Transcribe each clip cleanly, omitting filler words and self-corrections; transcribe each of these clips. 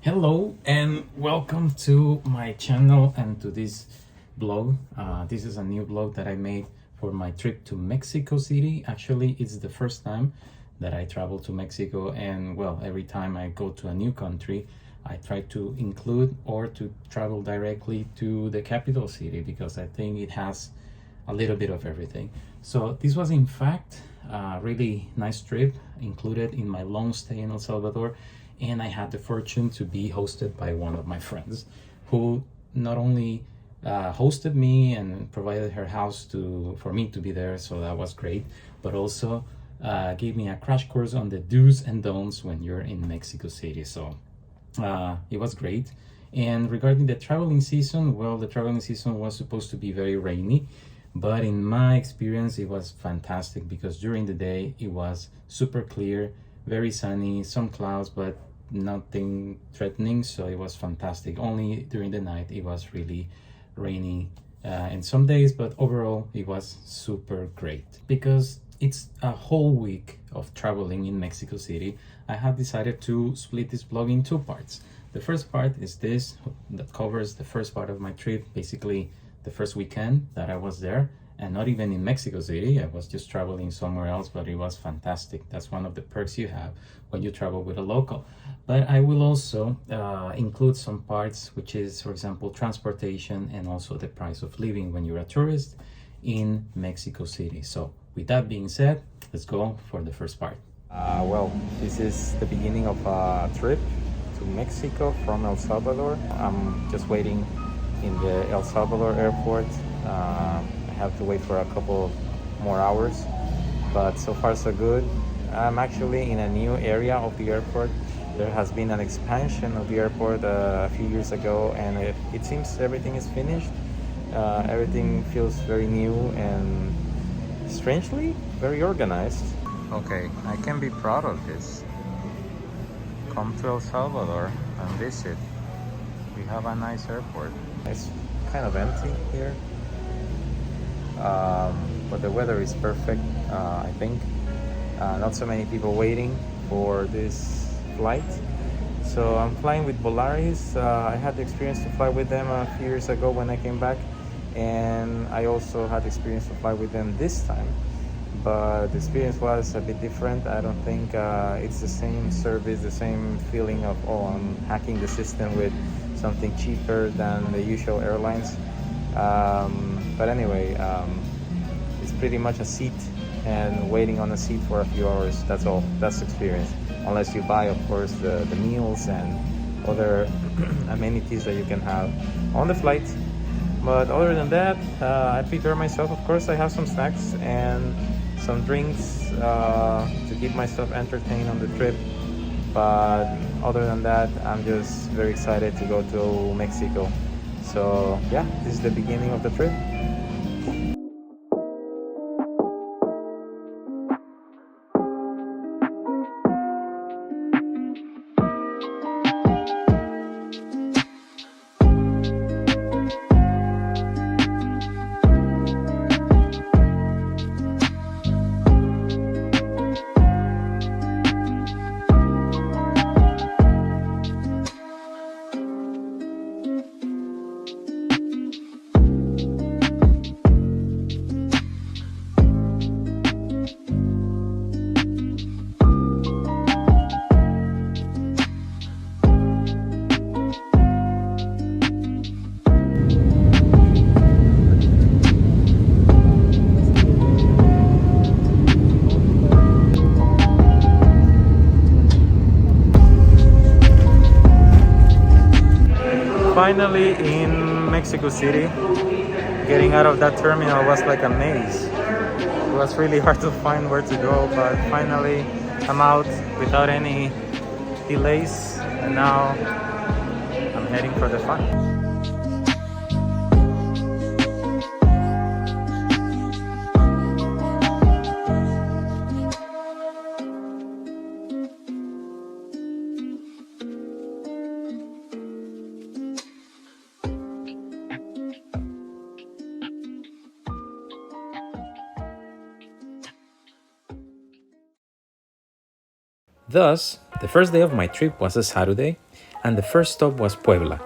Hello and welcome to my channel and to this blog. This is a new blog that I made for my trip to Mexico City. Actually, it's the first time that I travel to Mexico, and well, every time I go to a new country, I try to include or to travel directly to the capital city because I think it has a little bit of everything. So this was in fact a really nice trip included in my long stay in El Salvador, and I had the fortune to be hosted by one of my friends who not only hosted me and provided her house for me to be there, so that was great, but also gave me a crash course on the do's and don'ts when you're in Mexico City. So it was great. And regarding the traveling season, well, the traveling season was supposed to be very rainy, but in my experience it was fantastic because during the day it was super clear, very sunny, some clouds, but nothing threatening, so it was fantastic. Only during the night it was really rainy in some days, but overall it was super great. Because it's a whole week of traveling in Mexico City, I have decided to split this vlog in two parts. The first part is this, that covers the first part of my trip, basically the first weekend that I was there, and not even in Mexico City. I was just traveling somewhere else, but it was fantastic. That's one of the perks you have when you travel with a local. But I will also include some parts, which is, for example, transportation and also the price of living when you're a tourist in Mexico City. So with that being said, let's go for the first part. Well, this is the beginning of a trip to Mexico from El Salvador. I'm just waiting in the El Salvador airport. I have to wait for a couple more hours, but so far so good. I'm actually in a new area of the airport. There has been an expansion of the airport a few years ago, and it seems everything is finished. Everything feels very new and strangely very organized. Okay, I can be proud of this. Come to El Salvador and visit. We have a nice airport. It's kind of empty here, but the weather is perfect, I think. Not so many people waiting for this flight. So I'm flying with Volaris. I had the experience to fly with them a few years ago when I came back, and I also had the experience to fly with them this time. But the experience was a bit different. I don't think it's the same service, the same feeling of, oh, I'm hacking the system with something cheaper than the usual airlines. But anyway, it's pretty much a seat and waiting on a seat for a few hours. That's all. That's the experience. Unless you buy, of course, the meals and other amenities that you can have on the flight. But other than that, I prepare myself. Of course, I have some snacks and some drinks to keep myself entertained on the trip. But other than that, I'm just very excited to go to Mexico. So yeah, this is the beginning of the trip. Finally in Mexico City. Getting out of that terminal was like a maze. It was really hard to find where to go, but finally I'm out without any delays, and now I'm heading for the fun. Thus, the first day of my trip was a Saturday, and the first stop was Puebla,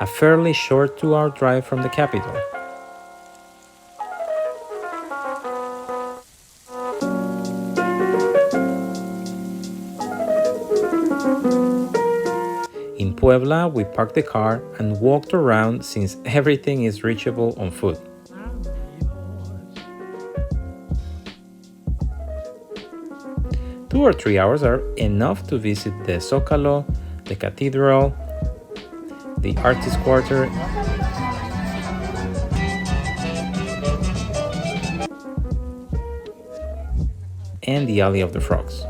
a fairly short 2-hour drive from the capital. In Puebla, we parked the car and walked around since everything is reachable on foot. Two or 3 hours are enough to visit the Zocalo, the Cathedral, the Artist Quarter, and the Alley of the Frogs.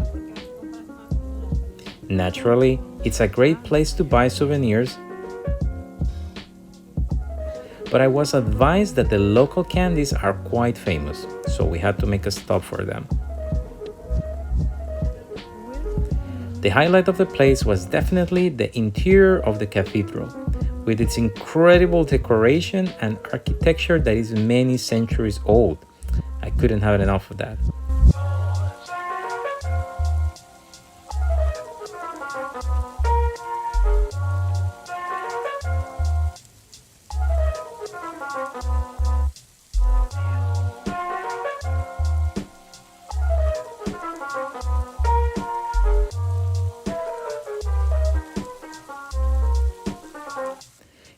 Naturally, it's a great place to buy souvenirs, but I was advised that the local candies are quite famous, so we had to make a stop for them. The highlight of the place was definitely the interior of the cathedral, with its incredible decoration and architecture that is many centuries old. I couldn't have enough of that.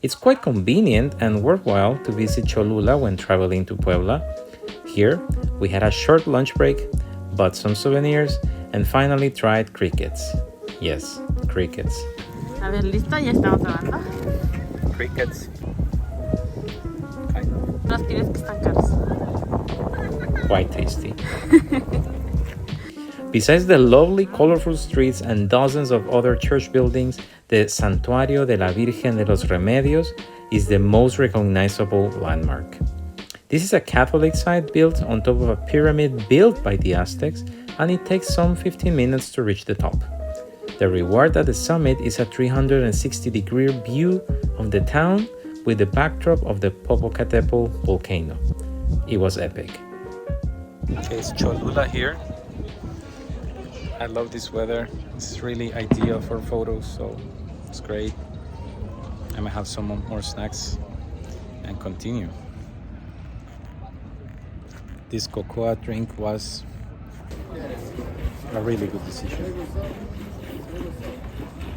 It's quite convenient and worthwhile to visit Cholula when traveling to Puebla. Here, we had a short lunch break, bought some souvenirs, and finally tried crickets. Yes, crickets. A ver, listo, ya estamos grabando. Crickets. Kind of. Los tienes que están caros. Quite tasty. Besides the lovely, colorful streets and dozens of other church buildings, the Santuario de la Virgen de los Remedios is the most recognizable landmark. This is a Catholic site built on top of a pyramid built by the Aztecs, and it takes some 15 minutes to reach the top. The reward at the summit is a 360-degree view of the town with the backdrop of the Popocatépetl volcano. It was epic. Okay, it's Cholula here. I love this weather. It's really ideal for photos, so it's great. I might have some more snacks and continue. This cocoa drink was a really good decision.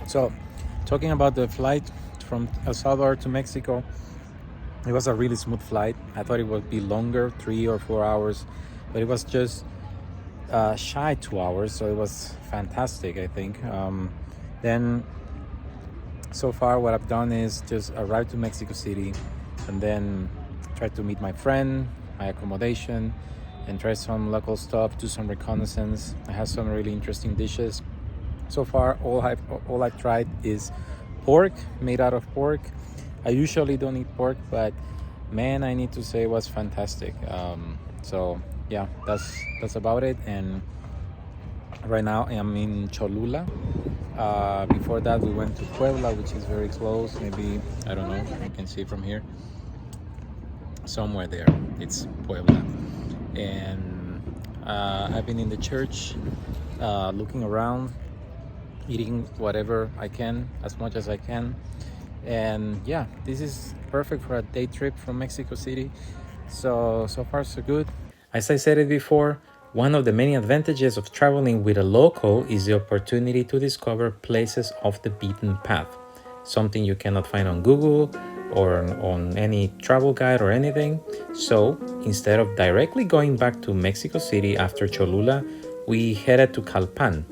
So, talking about the flight from El Salvador to Mexico, it was a really smooth flight. I thought it would be longer, 3 or 4 hours, but it was just shy 2 hours, so it was fantastic, I think. Then so far what I've done is just arrive to Mexico City and then try to meet my friend, my accommodation, and try some local stuff, do some reconnaissance. I have some really interesting dishes. So far all I've tried is pork, made out of pork. I usually don't eat pork, but man, I need to say it was fantastic. So yeah, that's about it. And right now I am in Cholula. Before that we went to Puebla, which is very close. Maybe, I don't know, you can see from here. Somewhere there, it's Puebla. And I've been in the church, looking around, eating whatever I can, as much as I can. And yeah, this is perfect for a day trip from Mexico City. So far so good. As I said it before, one of the many advantages of traveling with a local is the opportunity to discover places off the beaten path, something you cannot find on Google or on any travel guide or anything. So instead of directly going back to Mexico City after Cholula, we headed to Calpan.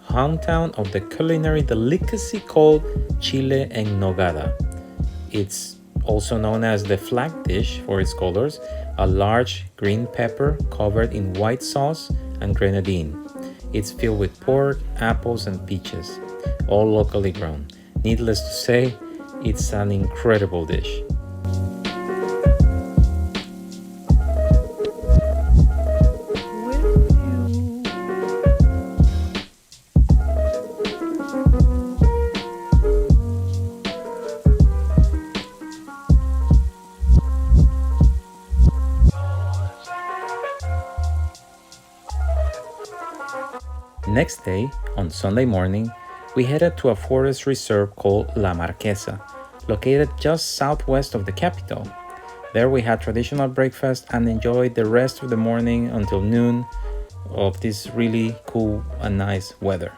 Hometown of the culinary delicacy called chile en nogada. It's also known as the flag dish for its colors, a large green pepper covered in white sauce and grenadine. It's filled with pork, apples, and peaches, all locally grown. Needless to say, it's an incredible dish. Next day, on Sunday morning, we headed to a forest reserve called La Marquesa, located just southwest of the capital. There we had traditional breakfast and enjoyed the rest of the morning until noon of this really cool and nice weather.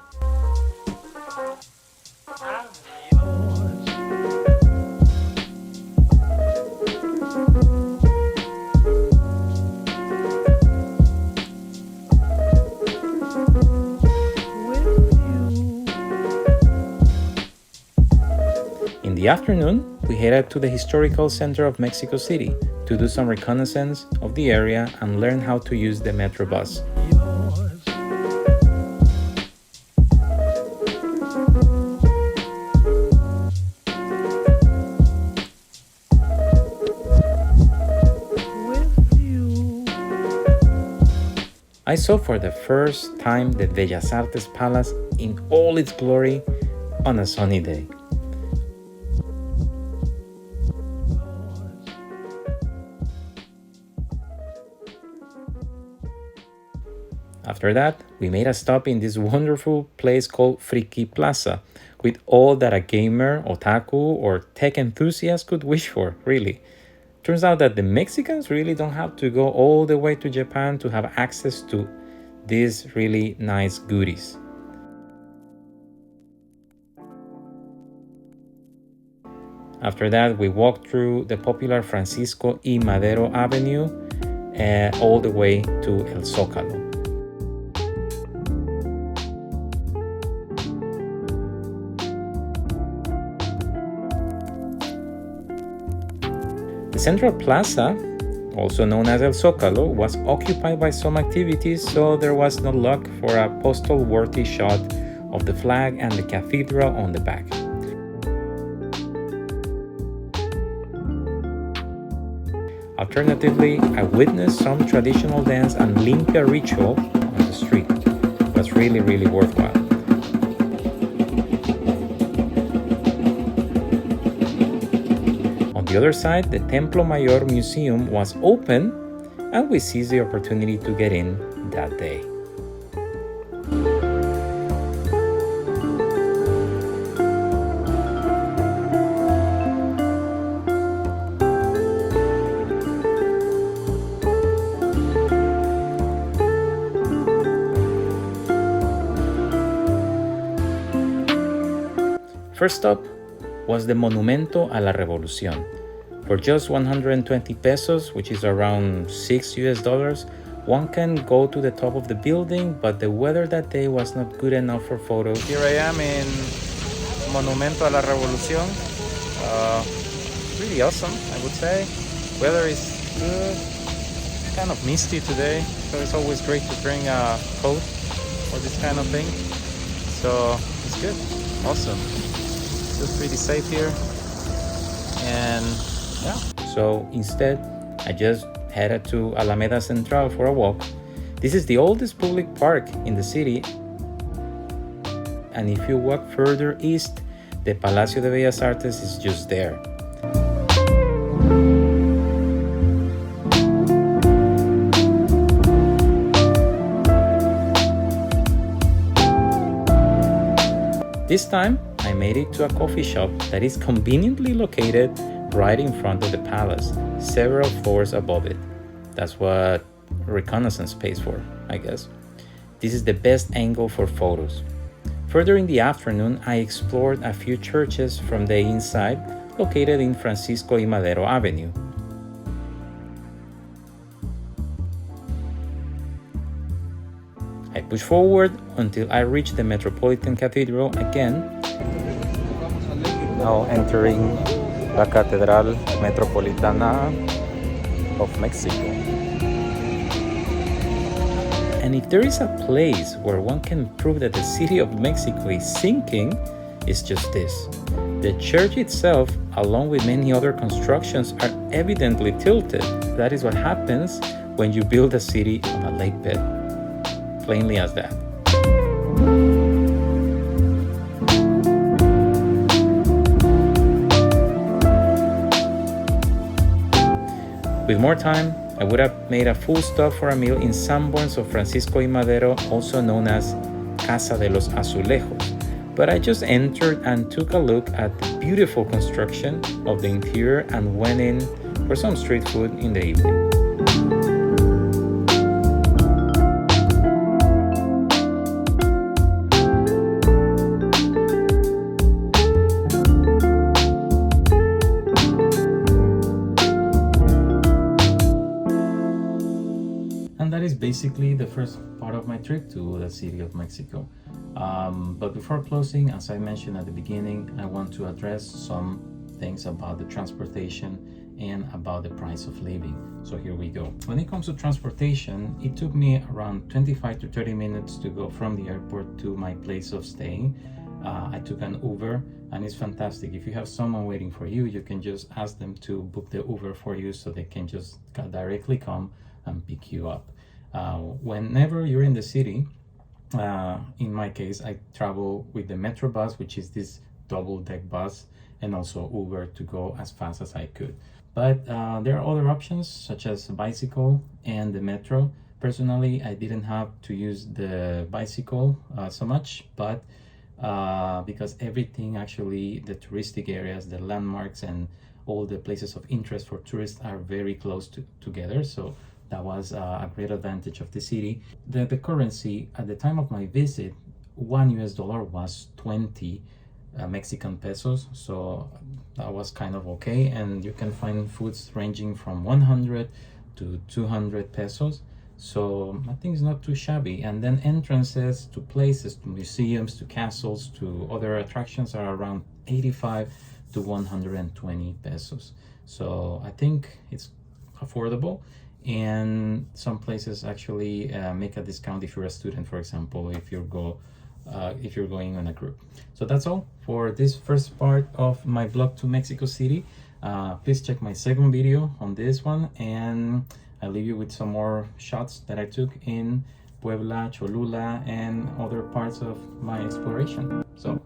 In the afternoon, we headed to the historical center of Mexico City to do some reconnaissance of the area and learn how to use the Metro bus. I saw for the first time the Bellas Artes Palace in all its glory on a sunny day. After that, we made a stop in this wonderful place called Friki Plaza, with all that a gamer, otaku, or tech enthusiast could wish for, really. Turns out that the Mexicans really don't have to go all the way to Japan to have access to these really nice goodies. After that, we walked through the popular Francisco y Madero Avenue all the way to El Zocalo. The Central Plaza, also known as El Zocalo, was occupied by some activities, so there was no luck for a postal-worthy shot of the flag and the cathedral on the back. Alternatively, I witnessed some traditional dance and limpia ritual on the street. It was really worthwhile. On the other side, the Templo Mayor Museum was open, and we seized the opportunity to get in that day. First up was the Monumento a la Revolucion. For just 120 pesos, which is around $6, one can go to the top of the building, but the weather that day was not good enough for photos. Here I am in Monumento a la Revolucion. Really awesome, I would say. Weather is good. Kind of misty today, so it's always great to bring a coat for this kind of thing. So it's good, awesome. Feels pretty safe here, and yeah. So instead, I just headed to Alameda Central for a walk. This is the oldest public park in the city, and if you walk further east, the Palacio de Bellas Artes is just there. This time, I made it to a coffee shop that is conveniently located right in front of the palace, several floors above it. That's what reconnaissance pays for, I guess. This is the best angle for photos. Further in the afternoon, I explored a few churches from the inside, located in Francisco y Madero Avenue. I pushed forward until I reached the Metropolitan Cathedral again. Now entering la Cathedral Metropolitana of Mexico. And if there is a place where one can prove that the city of Mexico is sinking, it's just this. The church itself, along with many other constructions, are evidently tilted. That is what happens when you build a city on a lake bed. Plainly as that. With more time, I would have made a full stop for a meal in Sanborns of Francisco y Madero, also known as Casa de los Azulejos, but I just entered and took a look at the beautiful construction of the interior and went in for some street food in the evening. And that is basically the first part of my trip to the city of Mexico. But before closing, as I mentioned at the beginning, I want to address some things about the transportation and about the price of living. So here we go. When it comes to transportation, it took me around 25 to 30 minutes to go from the airport to my place of staying. I took an Uber, and it's fantastic. If you have someone waiting for you, you can just ask them to book the Uber for you so they can just directly come and pick you up. Whenever you're in the city, in my case, I travel with the Metro bus, which is this double-deck bus, and also Uber to go as fast as I could. But there are other options such as a bicycle and the Metro. Personally, I didn't have to use the bicycle so much, but because everything, actually, the touristic areas, the landmarks, and all the places of interest for tourists are very close together. So that was a great advantage of the city. The currency at the time of my visit, $1 was 20 Mexican pesos, so that was kind of okay. And you can find foods ranging from 100 to 200 pesos, so I think it's not too shabby. And then entrances to places, to museums, to castles, to other attractions are around 85 to 120 pesos, so I think it's affordable. And some places actually make a discount if you're a student, for example, if you're going on a group. So that's all for this first part of my vlog to Mexico City. Please check my second video on this one, and I'll leave you with some more shots that I took in Puebla, Cholula, and other parts of my exploration. So